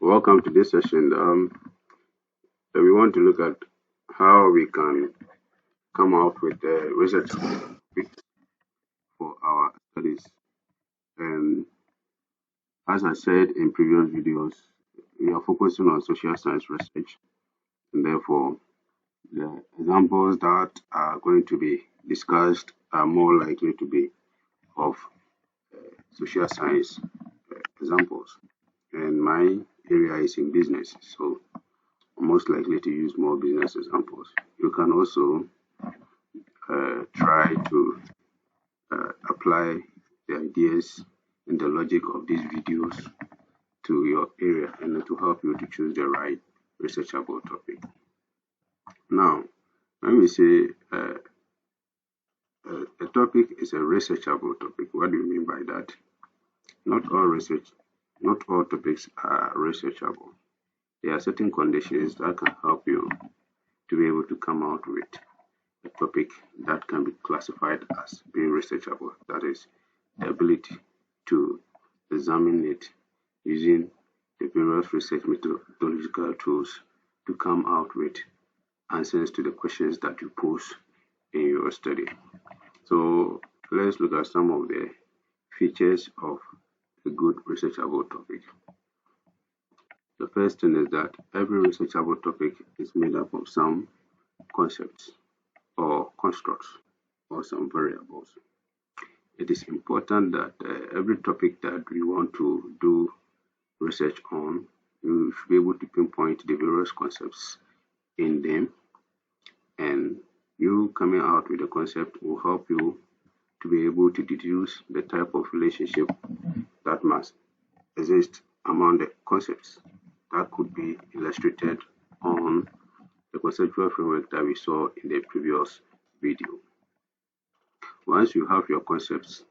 Welcome to this session. We want to look at how we can come out with research topics for our studies. And as I said in previous videos, we are focusing on social science research, and therefore the examples that are going to be discussed are more likely to be of social science examples. And my area is in business, so I'm most likely to use more business examples. You can also try to apply the ideas and the logic of these videos to your area and to help you to choose the right researchable topic. Now, when we say a topic is a researchable topic, what do you mean by that? Not all topics are researchable. There are certain conditions that can help you to be able to come out with a topic that can be classified as being researchable. That is, the ability to examine it using the various research methodological tools to come out with answers to the questions that you pose in your study. So let's look at some of the features of a good researchable topic. The first thing is that every researchable topic is made up of some concepts or constructs or some variables. It is important that every topic that we want to do research on, you should be able to pinpoint the various concepts in them, and you coming out with a concept will help you to be able to deduce the type of relationship that must exist among the concepts that could be illustrated on the conceptual framework that we saw in the previous video. Once you have your concepts,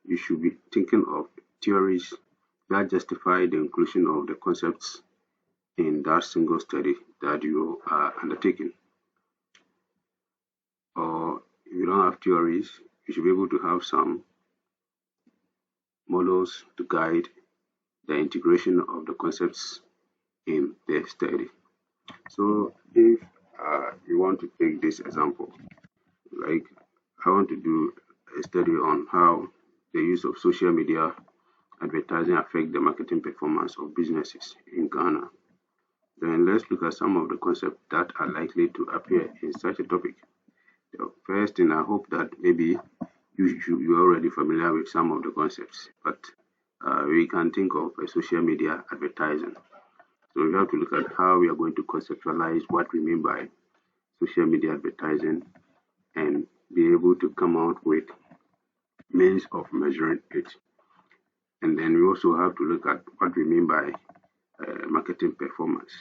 you should be thinking of theories that justify the inclusion of the concepts in that single study that you are undertaking. Or if you don't have theories, you should be able to have some models to guide the integration of the concepts in the study. So if you want to take this example, like I want to do a study on how the use of social media advertising affect the marketing performance of businesses in Ghana, then let's look at some of the concepts that are likely to appear in such a topic. The first thing, I hope that maybe you're already familiar with some of the concepts, but we can think of a social media advertising. So we have to look at how we are going to conceptualize what we mean by social media advertising and be able to come out with means of measuring it. And then we also have to look at what we mean by marketing performance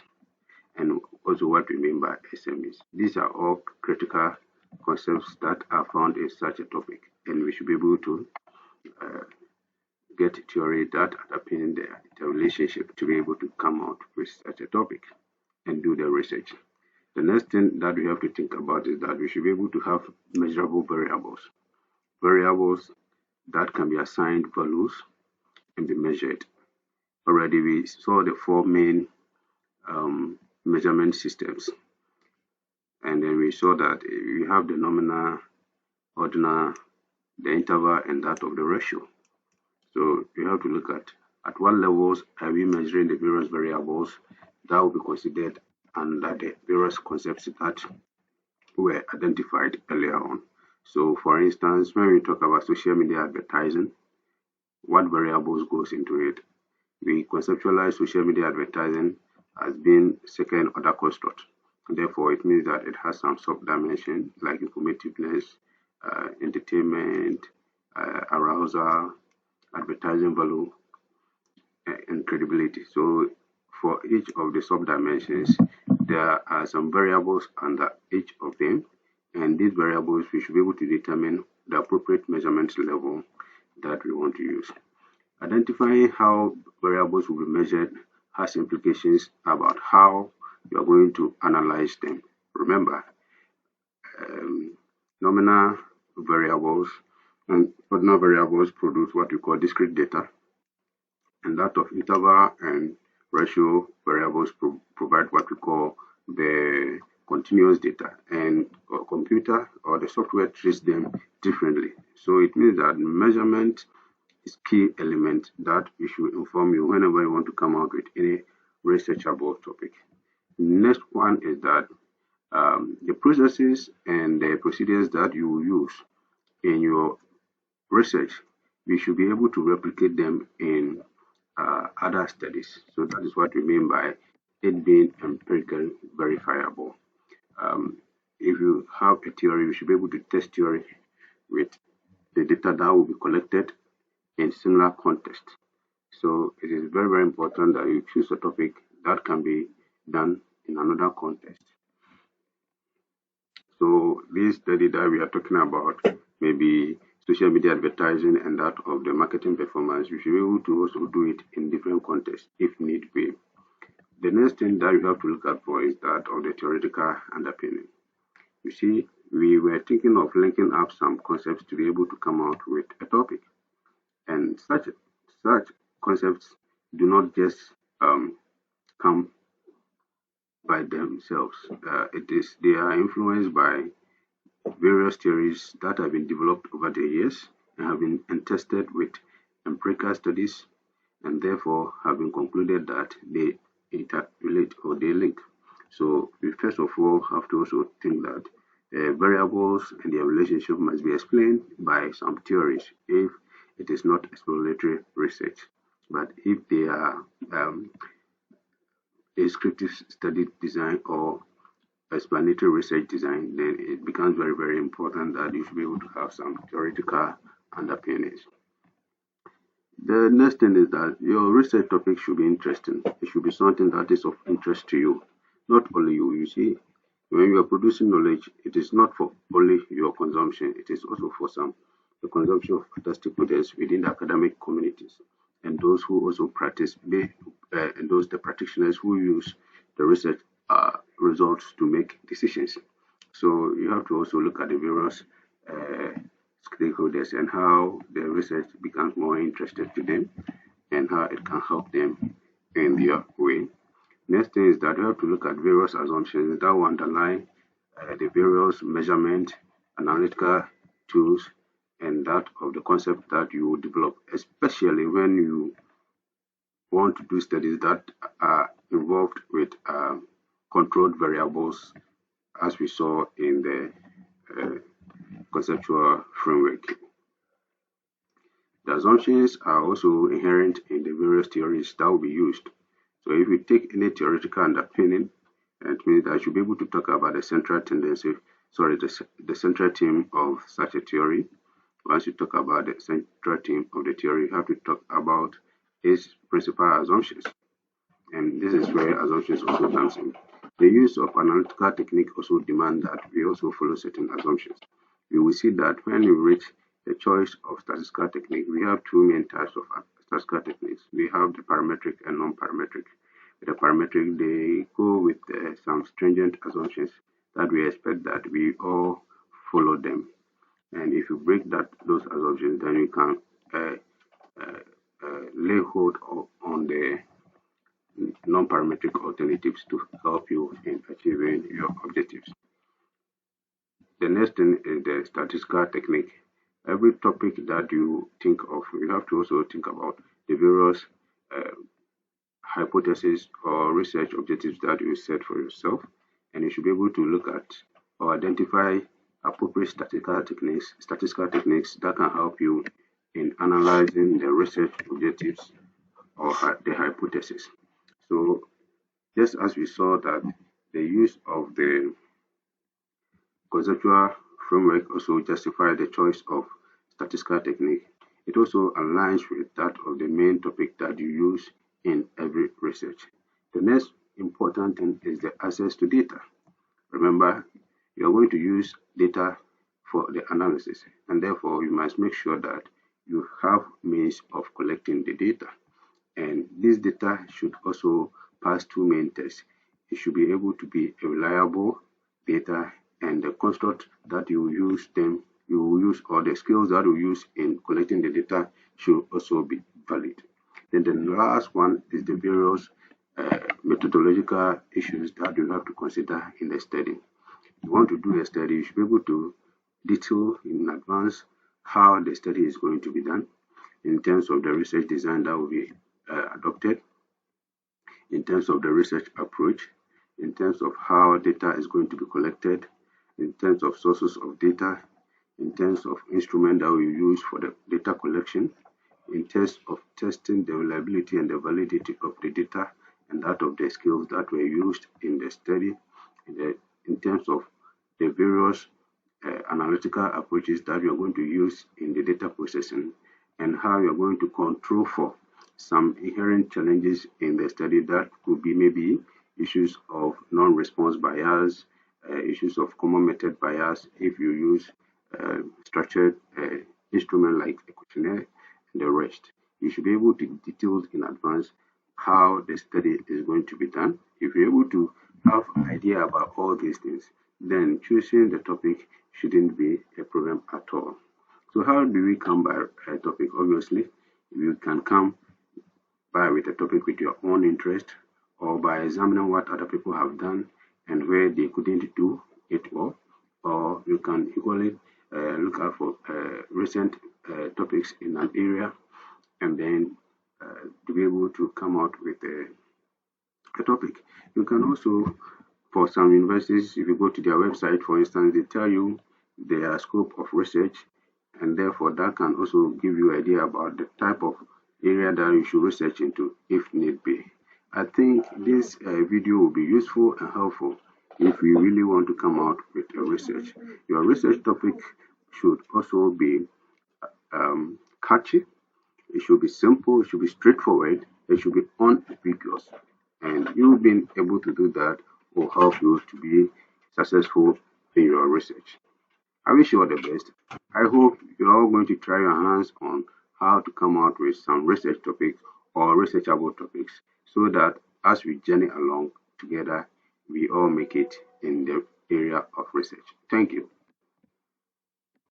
and also what we mean by SMEs. These are all critical concepts that are found in such a topic, and we should be able to get theory that underpin the relationship to be able to come out with such a topic and do the research. The next thing that we have to think about is that we should be able to have measurable variables. Variables that can be assigned values and be measured. Already we saw the four main measurement systems, and then we saw that we have the nominal, ordinal, the interval, and that of the ratio. So we have to look at what levels are we measuring the various variables that will be considered under the various concepts that were identified earlier on. So for instance, when we talk about social media advertising, what variables goes into it? We conceptualize social media advertising as being second order construct. Therefore, it means that it has some sub-dimension like informativeness, entertainment, arousal, advertising value, and credibility. So for each of the sub-dimensions, there are some variables under each of them, and these variables we should be able to determine the appropriate measurement level that we want to use. Identifying how variables will be measured has implications about how you are going to analyze them. Remember, nominal variables and ordinal variables produce what we call discrete data, and that of interval and ratio variables provide what we call the continuous data, and a computer or the software treats them differently. So it means that measurement is key element that we should inform you whenever you want to come out with any researchable topic. Next one is that the processes and the procedures that you will use in your research, we should be able to replicate them in other studies. So that is what we mean by it being empirically verifiable. Um, if you have a theory, you should be able to test theory with the data that will be collected in similar context. So it is very, very important that you choose a topic that can be done in another context. So this study that we are talking about, maybe social media advertising and that of the marketing performance, you should be able to also do it in different contexts if need be. The next thing that you have to look at for is that of the theoretical underpinning. You see, we were thinking of linking up some concepts to be able to come out with a topic, and such concepts do not just come by themselves. They are influenced by various theories that have been developed over the years and have been tested with empirical studies, and therefore have been concluded that they interrelate or they link. So we first of all have to also think that variables and their relationship must be explained by some theories if it is not exploratory research. But if they are descriptive study design or explanatory research design, then it becomes very, very important that you should be able to have some theoretical underpinnings. The next thing is that your research topic should be interesting. It should be something that is of interest to you, not only you. You see, when you are producing knowledge, it is not for only your consumption, it is also for the consumption of other stakeholders within the academic communities and those who also practice, and those the practitioners who use the research results to make decisions. So you have to also look at the various uh, stakeholders and how the research becomes more interested to them and how it can help them in their way. Next thing is that you have to look at various assumptions that will underlie the various measurement, analytical tools, and that of the concept that you develop, especially when you want to do studies that are involved with controlled variables, as we saw in the uh, conceptual framework. The assumptions are also inherent in the various theories that will be used. So if you take any theoretical underpinning, it means that I should be able to talk about the central tendency, sorry, the central theme of such a theory. Once you talk about the central theme of the theory, you have to talk about its principal assumptions. And this is where assumptions also comes in. The use of analytical technique also demand that we also follow certain assumptions. You will see that when you reach the choice of statistical technique, we have two main types of statistical techniques. We have the parametric and non-parametric. The parametric, they go with some stringent assumptions that we expect that we all follow them. And if you break those assumptions, then you can uh, uh, lay hold on the non-parametric alternatives to help you in achieving your objectives. The next thing is the statistical technique. Every topic that you think of, you have to also think about the various uh, hypotheses or research objectives that you set for yourself, and you should be able to look at or identify appropriate statistical techniques that can help you in analyzing the research objectives or the hypothesis. So just as we saw that the use of the conceptual framework also justify the choice of statistical technique, it also aligns with that of the main topic that you use in every research. The next important thing is the access to data. Remember, you are going to use data for the analysis, and therefore you must make sure that you have means of collecting the data. And this data should also pass two main tests. It should be able to be a reliable data, and the construct that you will use, or the skills that you use in collecting the data should also be valid. Then the last one is the various methodological issues that you have to consider in the study. If you want to do a study, you should be able to detail in advance how the study is going to be done in terms of the research design that will be adopted, in terms of the research approach, in terms of how data is going to be collected, in terms of sources of data, in terms of instrument that we use for the data collection, in terms of testing the reliability and the validity of the data and that of the skills that were used in the study, in terms of the various analytical approaches that you are going to use in the data processing, and how you are going to control for some inherent challenges in the study that could be maybe issues of non-response bias, issues of common method bias if you use structured instrument like a questionnaire and the rest. You should be able to detail in advance how the study is going to be done. If you're able to have an idea about all these things, then choosing the topic shouldn't be a problem at all. So how do we come by a topic? Obviously, you can come by with a topic with your own interest, or by examining what other people have done and where they couldn't do it well, or you can equally look out for recent topics in an area and then to be able to come out with a topic. You can also, for some universities, if you go to their website, for instance, they tell you their scope of research, and therefore that can also give you an idea about the type of area that you should research into if need be. I think this video will be useful and helpful if you really want to come out with a research. Your research topic should also be catchy, it should be simple, it should be straightforward, it should be unambiguous. And you being able to do that will help you to be successful in your research. I wish you all the best. I hope you're all going to try your hands on how to come out with some research topics or researchable topics so that as we journey along together, we all make it in the area of research. Thank you.